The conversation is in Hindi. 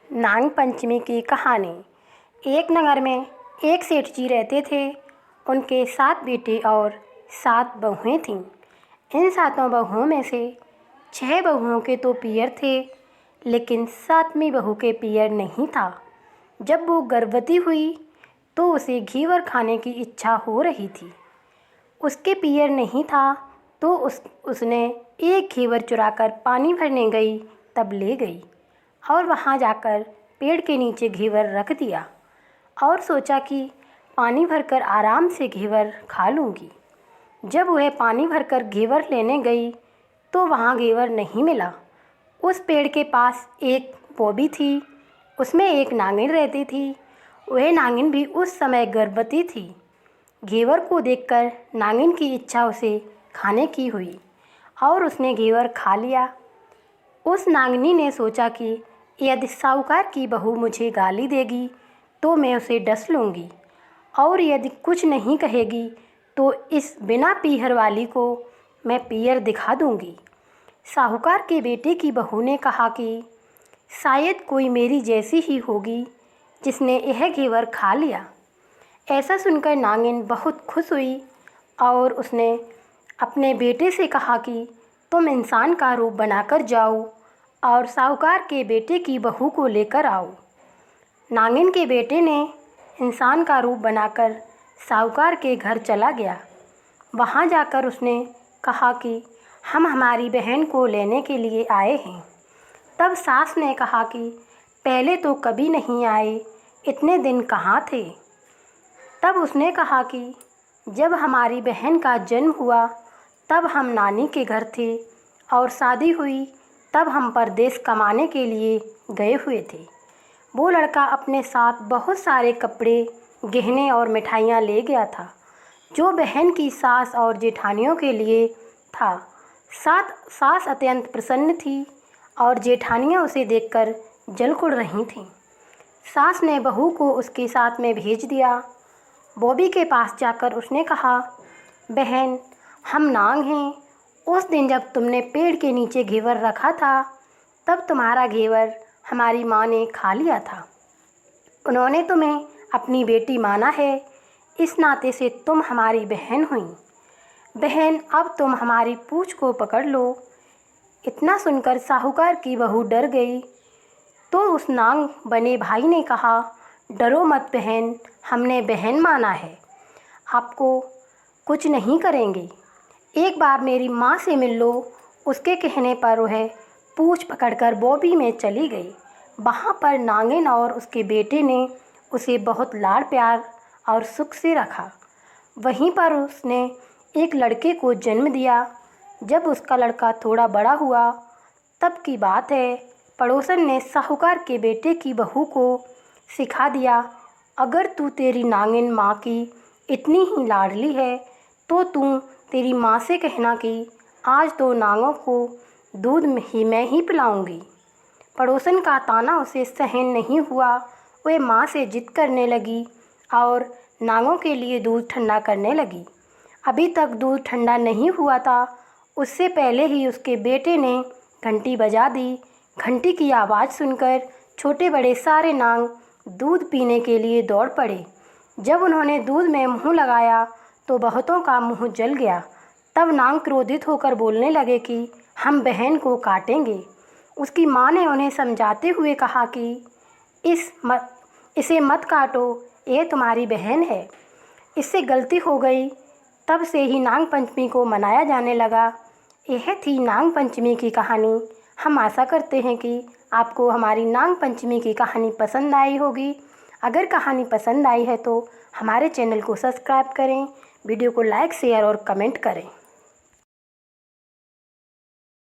नाग पंचमी की कहानी। एक नगर में एक सेठ जी रहते थे। उनके 7 बेटे और 7 बहुएं थीं। इन 7 बहुओं में से 6 बहुओं के तो पियर थे, लेकिन 7वीं बहू के पियर नहीं था। जब वो गर्भवती हुई तो उसे घेवर खाने की इच्छा हो रही थी। उसके पियर नहीं था तो उसने एक घेवर चुराकर पानी भरने गई, तब ले गई और वहाँ जाकर पेड़ के नीचे घेवर रख दिया और सोचा कि पानी भरकर आराम से घेवर खा लूँगी। जब वह पानी भरकर घेवर लेने गई तो वहाँ घेवर नहीं मिला। उस पेड़ के पास एक बोबी थी, उसमें एक नागिन रहती थी। वह नागिन भी उस समय गर्भवती थी। घेवर को देखकर नागिन की इच्छा उसे खाने की हुई और उसने घेवर खा लिया। उस नागिनी ने सोचा कि यदि साहूकार की बहू मुझे गाली देगी तो मैं उसे डस लूँगी, और यदि कुछ नहीं कहेगी तो इस बिना पीहर वाली को मैं पीहर दिखा दूँगी। साहूकार के बेटे की बहू ने कहा कि शायद कोई मेरी जैसी ही होगी जिसने यह घेवर खा लिया। ऐसा सुनकर नागिन बहुत खुश हुई और उसने अपने बेटे से कहा कि तुम इंसान का रूप बनाकर जाओ और साहूकार के बेटे की बहू को लेकर आओ। नागिन के बेटे ने इंसान का रूप बनाकर साहूकार के घर चला गया। वहाँ जाकर उसने कहा कि हम हमारी बहन को लेने के लिए आए हैं। तब सास ने कहा कि पहले तो कभी नहीं आए, इतने दिन कहाँ थे। तब उसने कहा कि जब हमारी बहन का जन्म हुआ तब हम नानी के घर थे और शादी हुई तब हम परदेश कमाने के लिए गए हुए थे। वो लड़का अपने साथ बहुत सारे कपड़े, गहने और मिठाइयाँ ले गया था, जो बहन की सास और जेठानियों के लिए था। सास अत्यंत प्रसन्न थी और जेठानियाँ उसे देखकर जल कुड़ रही थीं। सास ने बहू को उसके साथ में भेज दिया। बॉबी के पास जाकर उसने कहा, बहन, हम नाग हैं। उस दिन जब तुमने पेड़ के नीचे घेवर रखा था तब तुम्हारा घेवर हमारी माँ ने खा लिया था। उन्होंने तुम्हें अपनी बेटी माना है, इस नाते से तुम हमारी बहन हुई। बहन, अब तुम हमारी पूँछ को पकड़ लो। इतना सुनकर साहूकार की बहू डर गई। तो उस नाग बने भाई ने कहा, डरो मत बहन, हमने बहन माना है, आपको कुछ नहीं करेंगे। एक बार मेरी माँ से मिल लो। उसके कहने पर वह पूँछ पकड़कर बॉबी में चली गई। वहाँ पर नागिन और उसके बेटे ने उसे बहुत लाड़ प्यार और सुख से रखा। वहीं पर उसने एक लड़के को जन्म दिया। जब उसका लड़का थोड़ा बड़ा हुआ तब की बात है, पड़ोसन ने साहूकार के बेटे की बहू को सिखा दिया, अगर तू तेरी नागिन माँ की इतनी ही लाडली है तो तू तेरी माँ से कहना कि आज तो नागों को दूध मैं ही पिलाऊंगी। पड़ोसन का ताना उसे सहन नहीं हुआ। वह माँ से जिद करने लगी और नागों के लिए दूध ठंडा करने लगी। अभी तक दूध ठंडा नहीं हुआ था, उससे पहले ही उसके बेटे ने घंटी बजा दी। घंटी की आवाज़ सुनकर छोटे बड़े सारे नाग दूध पीने के लिए दौड़ पड़े। जब उन्होंने दूध में मुँह लगाया तो बहुतों का मुँह जल गया। तब नाग क्रोधित होकर बोलने लगे कि हम बहन को काटेंगे। उसकी माँ ने उन्हें समझाते हुए कहा कि इसे मत काटो, ये तुम्हारी बहन है, इससे गलती हो गई। तब से ही नाग पंचमी को मनाया जाने लगा। यह थी नाग पंचमी की कहानी। हम आशा करते हैं कि आपको हमारी नाग पंचमी की कहानी पसंद आई होगी। अगर कहानी पसंद आई है तो हमारे चैनल को सब्सक्राइब करें, वीडियो को लाइक, शेयर और कमेंट करें।